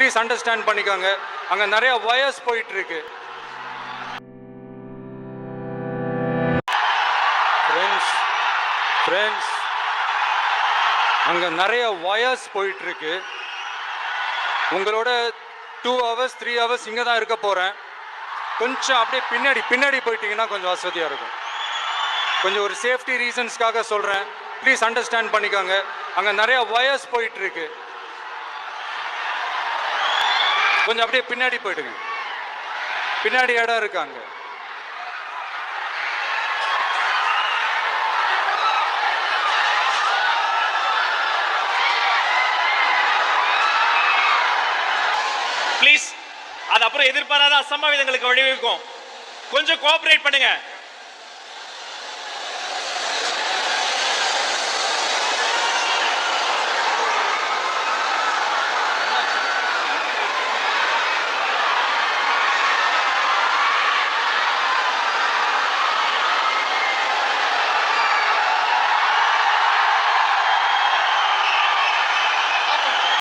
Please understand பண்ணிக்கோங்க. அங்கே நிறைய வயர்ஸ் போயிட்டு இருக்கு. ஃப்ரெண்ட்ஸ், அங்கே நிறைய வயர்ஸ் போயிட்டு இருக்கு. உங்களோட 2 hours 3 hours இங்கே தான் இருக்க போகிறேன். கொஞ்சம் அப்படியே பின்னாடி போயிட்டீங்கன்னா கொஞ்சம் வசதியாக இருக்கும். கொஞ்சம் ஒரு சேஃப்டி ரீசன்ஸ்க்காக சொல்கிறேன். ப்ளீஸ் அண்டர்ஸ்டாண்ட் பண்ணிக்கோங்க. அங்கே நிறைய வயர்ஸ் போயிட்டு இருக்கு. கொஞ்சம் அப்படியே பின்னாடி போயிடுங்க. பின்னாடி இடம் இருக்காங்க. ப்ளீஸ், அது அப்புறம் எதிர்பாராத அசம்பாவிதங்களுக்கு வழிவகுக்கும். கொஞ்சம் கோஆபரேட் பண்ணுங்க.